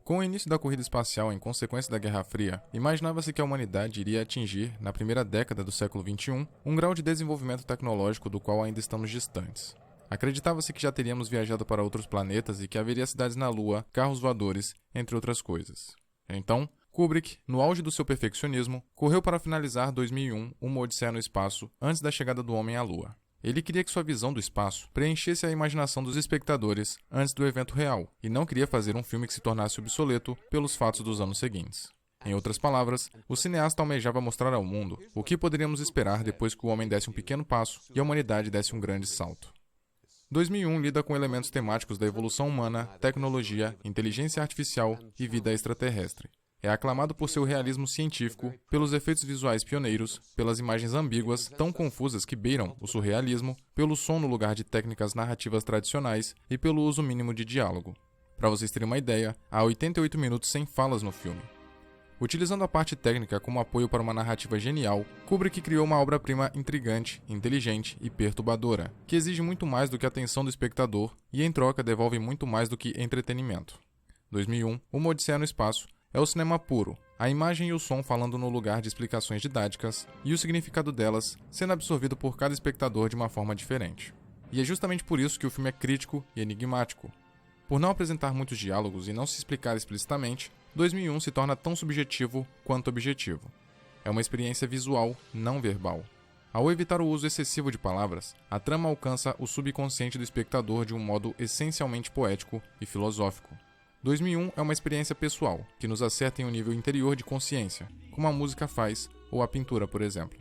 Com o início da corrida espacial em consequência da Guerra Fria, imaginava-se que a humanidade iria atingir, na primeira década do século XXI, um grau de desenvolvimento tecnológico do qual ainda estamos distantes. Acreditava-se que já teríamos viajado para outros planetas e que haveria cidades na Lua, carros voadores, entre outras coisas. Então, Kubrick, no auge do seu perfeccionismo, correu para finalizar 2001 Uma Odisseia no Espaço antes da chegada do homem à Lua. Ele queria que sua visão do espaço preenchesse a imaginação dos espectadores antes do evento real, e não queria fazer um filme que se tornasse obsoleto pelos fatos dos anos seguintes. Em outras palavras, o cineasta almejava mostrar ao mundo o que poderíamos esperar depois que o homem desse um pequeno passo e a humanidade desse um grande salto. 2001 lida com elementos temáticos da evolução humana, tecnologia, inteligência artificial e vida extraterrestre. É aclamado por seu realismo científico, pelos efeitos visuais pioneiros, pelas imagens ambíguas, tão confusas que beiram o surrealismo, pelo som no lugar de técnicas narrativas tradicionais e pelo uso mínimo de diálogo. Para vocês terem uma ideia, há 88 minutos sem falas no filme. Utilizando a parte técnica como apoio para uma narrativa genial, Kubrick criou uma obra-prima intrigante, inteligente e perturbadora, que exige muito mais do que a atenção do espectador e, em troca, devolve muito mais do que entretenimento. 2001, Uma Odisseia no Espaço, é o cinema puro, a imagem e o som falando no lugar de explicações didáticas e o significado delas sendo absorvido por cada espectador de uma forma diferente. E é justamente por isso que o filme é crítico e enigmático. Por não apresentar muitos diálogos e não se explicar explicitamente, 2001 se torna tão subjetivo quanto objetivo. É uma experiência visual, não verbal. Ao evitar o uso excessivo de palavras, a trama alcança o subconsciente do espectador de um modo essencialmente poético e filosófico. 2001 é uma experiência pessoal, que nos acerta em um nível interior de consciência, como a música faz, ou a pintura, por exemplo.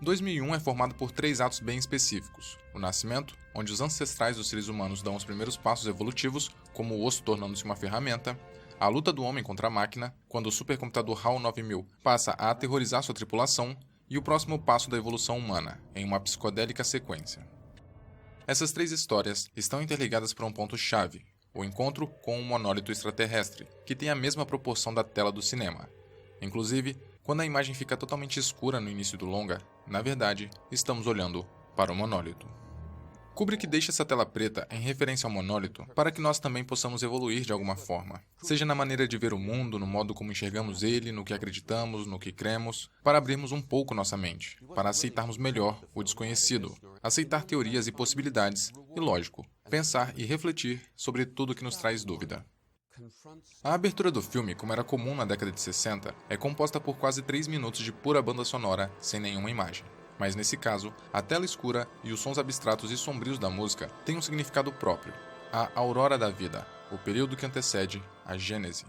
2001 é formado por 3 atos bem específicos. O nascimento, onde os ancestrais dos seres humanos dão os primeiros passos evolutivos, como o osso tornando-se uma ferramenta. A luta do homem contra a máquina, quando o supercomputador HAL 9000 passa a aterrorizar sua tripulação. E o próximo passo da evolução humana, em uma psicodélica sequência. Essas 3 histórias estão interligadas por um ponto-chave, o encontro com um monólito extraterrestre, que tem a mesma proporção da tela do cinema. Inclusive, quando a imagem fica totalmente escura no início do longa, na verdade, estamos olhando para o monólito. Kubrick deixa essa tela preta em referência ao monólito para que nós também possamos evoluir de alguma forma, seja na maneira de ver o mundo, no modo como enxergamos ele, no que acreditamos, no que cremos, para abrirmos um pouco nossa mente, para aceitarmos melhor o desconhecido, aceitar teorias e possibilidades e, lógico, pensar e refletir sobre tudo que nos traz dúvida. A abertura do filme, como era comum na década de 60, é composta por quase 3 minutos de pura banda sonora sem nenhuma imagem. Mas nesse caso, a tela escura e os sons abstratos e sombrios da música têm um significado próprio, a aurora da vida, o período que antecede a Gênese.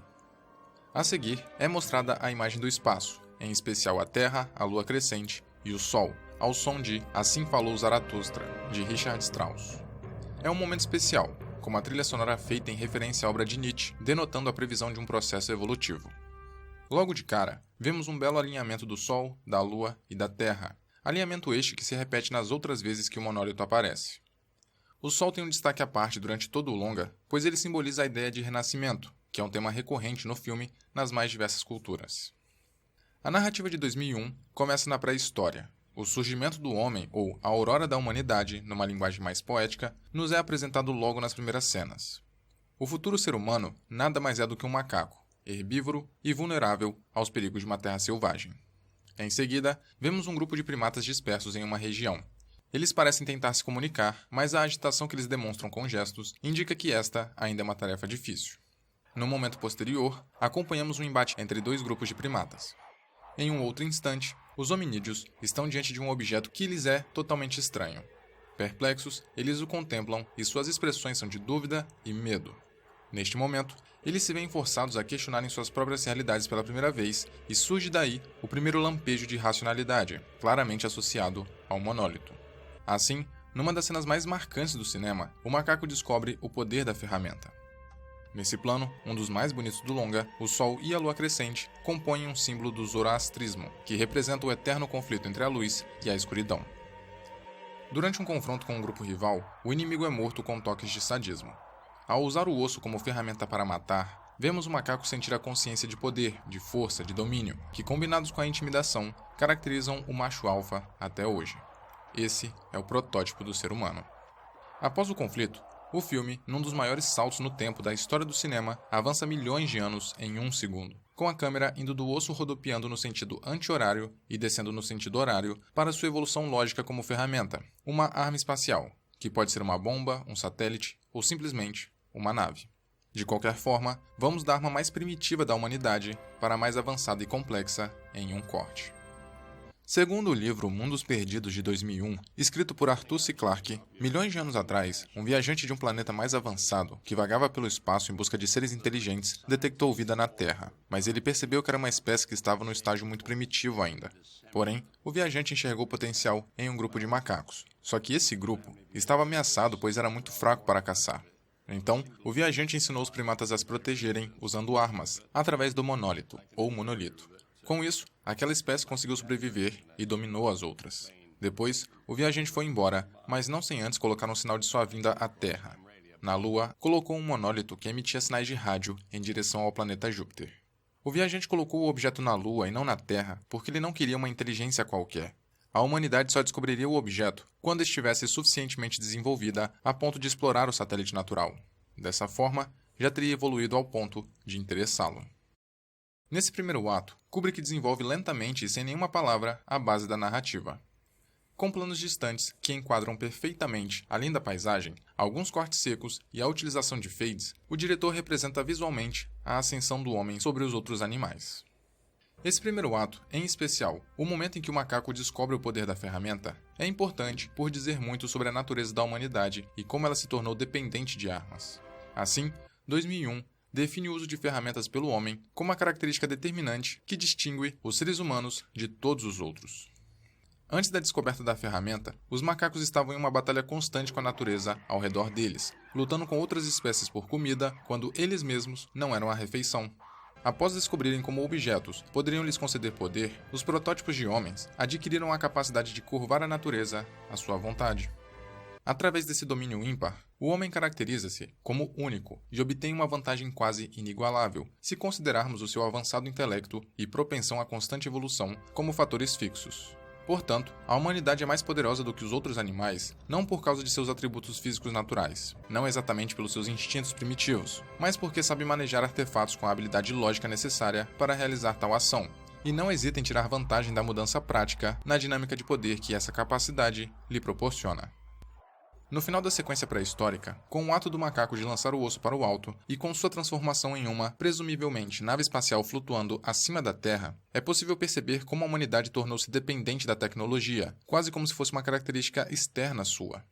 A seguir, é mostrada a imagem do espaço, em especial a Terra, a Lua crescente e o Sol, ao som de Assim Falou Zaratustra, de Richard Strauss. É um momento especial, com uma trilha sonora feita em referência à obra de Nietzsche, denotando a previsão de um processo evolutivo. Logo de cara, vemos um belo alinhamento do Sol, da Lua e da Terra, alinhamento este que se repete nas outras vezes que o monólito aparece. O Sol tem um destaque à parte durante todo o longa, pois ele simboliza a ideia de renascimento, que é um tema recorrente no filme nas mais diversas culturas. A narrativa de 2001 começa na pré-história. O surgimento do homem, ou a aurora da humanidade, numa linguagem mais poética, nos é apresentado logo nas primeiras cenas. O futuro ser humano nada mais é do que um macaco, herbívoro e vulnerável aos perigos de uma terra selvagem. Em seguida, vemos um grupo de primatas dispersos em uma região. Eles parecem tentar se comunicar, mas a agitação que eles demonstram com gestos indica que esta ainda é uma tarefa difícil. No momento posterior, acompanhamos um embate entre 2 grupos de primatas. Em um outro instante, os hominídeos estão diante de um objeto que lhes é totalmente estranho. Perplexos, eles o contemplam e suas expressões são de dúvida e medo. Neste momento, eles se veem forçados a questionarem suas próprias realidades pela primeira vez e surge daí o primeiro lampejo de racionalidade, claramente associado ao monólito. Assim, numa das cenas mais marcantes do cinema, o macaco descobre o poder da ferramenta. Nesse plano, um dos mais bonitos do longa, o Sol e a Lua crescente compõem um símbolo do zoroastrismo, que representa o eterno conflito entre a luz e a escuridão. Durante um confronto com um grupo rival, o inimigo é morto com toques de sadismo. Ao usar o osso como ferramenta para matar, vemos o macaco sentir a consciência de poder, de força, de domínio, que combinados com a intimidação, caracterizam o macho alfa até hoje. Esse é o protótipo do ser humano. Após o conflito, O filme, num dos maiores saltos no tempo da história do cinema, avança milhões de anos em 1 segundo, com a câmera indo do osso rodopiando no sentido anti-horário e descendo no sentido horário para sua evolução lógica como ferramenta, uma arma espacial, que pode ser uma bomba, um satélite ou simplesmente uma nave. De qualquer forma, vamos da arma mais primitiva da humanidade para a mais avançada e complexa em um corte. Segundo o livro Mundos Perdidos de 2001, escrito por Arthur C. Clarke, milhões de anos atrás, um viajante de um planeta mais avançado, que vagava pelo espaço em busca de seres inteligentes, detectou vida na Terra, mas ele percebeu que era uma espécie que estava no estágio muito primitivo ainda. Porém, o viajante enxergou potencial em um grupo de macacos. Só que esse grupo estava ameaçado pois era muito fraco para caçar. Então, o viajante ensinou os primatas a se protegerem usando armas, através do monólito, ou monolito. Com isso, aquela espécie conseguiu sobreviver e dominou as outras. Depois, o viajante foi embora, mas não sem antes colocar um sinal de sua vinda à Terra. Na Lua, colocou um monólito que emitia sinais de rádio em direção ao planeta Júpiter. O viajante colocou o objeto na Lua e não na Terra porque ele não queria uma inteligência qualquer. A humanidade só descobriria o objeto quando estivesse suficientemente desenvolvida a ponto de explorar o satélite natural. Dessa forma, já teria evoluído ao ponto de interessá-lo. Nesse primeiro ato, Kubrick desenvolve lentamente e sem nenhuma palavra a base da narrativa. Com planos distantes que enquadram perfeitamente, além da paisagem, alguns cortes secos e a utilização de fades, o diretor representa visualmente a ascensão do homem sobre os outros animais. Esse primeiro ato, em especial, o momento em que o macaco descobre o poder da ferramenta, é importante por dizer muito sobre a natureza da humanidade e como ela se tornou dependente de armas. Assim, 2001 define o uso de ferramentas pelo homem como uma característica determinante que distingue os seres humanos de todos os outros. Antes da descoberta da ferramenta, os macacos estavam em uma batalha constante com a natureza ao redor deles, lutando com outras espécies por comida quando eles mesmos não eram a refeição. Após descobrirem como objetos poderiam lhes conceder poder, os protótipos de homens adquiriram a capacidade de curvar a natureza à sua vontade. Através desse domínio ímpar, o homem caracteriza-se como único e obtém uma vantagem quase inigualável, se considerarmos o seu avançado intelecto e propensão à constante evolução como fatores fixos. Portanto, a humanidade é mais poderosa do que os outros animais, não por causa de seus atributos físicos naturais, não exatamente pelos seus instintos primitivos, mas porque sabe manejar artefatos com a habilidade lógica necessária para realizar tal ação, e não hesita em tirar vantagem da mudança prática na dinâmica de poder que essa capacidade lhe proporciona. No final da sequência pré-histórica, com o ato do macaco de lançar o osso para o alto e com sua transformação em uma, presumivelmente, nave espacial flutuando acima da Terra, é possível perceber como a humanidade tornou-se dependente da tecnologia, quase como se fosse uma característica externa sua.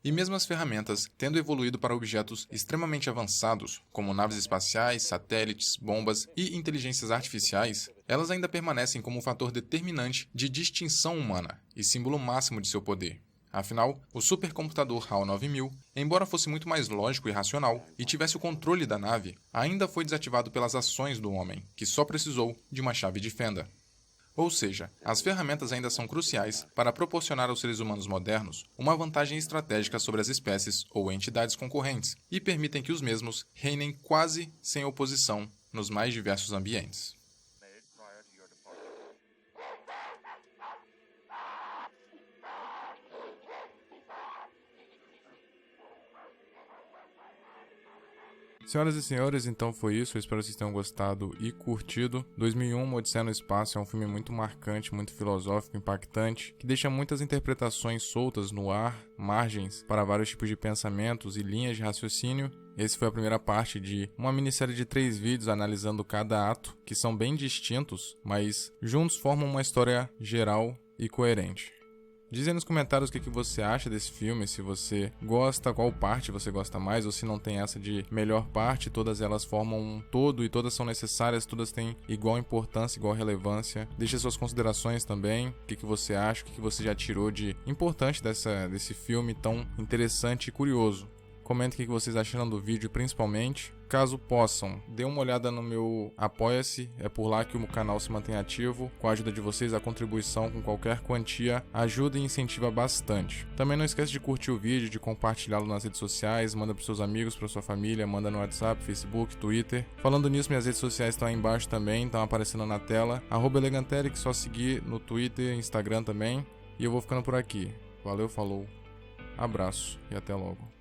E mesmo as ferramentas, tendo evoluído para objetos extremamente avançados, como naves espaciais, satélites, bombas e inteligências artificiais, elas ainda permanecem como um fator determinante de distinção humana e símbolo máximo de seu poder. Afinal, o supercomputador HAL 9000, embora fosse muito mais lógico e racional e tivesse o controle da nave, ainda foi desativado pelas ações do homem, que só precisou de uma chave de fenda. Ou seja, as ferramentas ainda são cruciais para proporcionar aos seres humanos modernos uma vantagem estratégica sobre as espécies ou entidades concorrentes e permitem que os mesmos reinem quase sem oposição nos mais diversos ambientes. Senhoras e senhores, então foi isso. Eu espero que vocês tenham gostado e curtido. 2001, Uma Odisseia no Espaço é um filme muito marcante, muito filosófico, impactante, que deixa muitas interpretações soltas no ar, margens para vários tipos de pensamentos e linhas de raciocínio. Esse foi a primeira parte de uma minissérie de 3 vídeos analisando cada ato, que são bem distintos, mas juntos formam uma história geral e coerente. Diz aí nos comentários o que você acha desse filme, se você gosta, qual parte você gosta mais, ou se não tem essa de melhor parte, todas elas formam um todo e todas são necessárias, todas têm igual importância, igual relevância. Deixe suas considerações também, o que você acha, o que você já tirou de importante desse filme tão interessante e curioso. Comentem o que vocês acharam do vídeo principalmente. Caso possam, dê uma olhada no meu Apoia-se, é por lá que o canal se mantém ativo. Com a ajuda de vocês, a contribuição com qualquer quantia ajuda e incentiva bastante. Também não esquece de curtir o vídeo, de compartilhá-lo nas redes sociais, manda para seus amigos, para sua família, manda no WhatsApp, Facebook, Twitter. Falando nisso, minhas redes sociais estão aí embaixo também, estão aparecendo na tela. @Eleganteric, só seguir no Twitter, Instagram também. E eu vou ficando por aqui. Valeu, falou, abraço e até logo.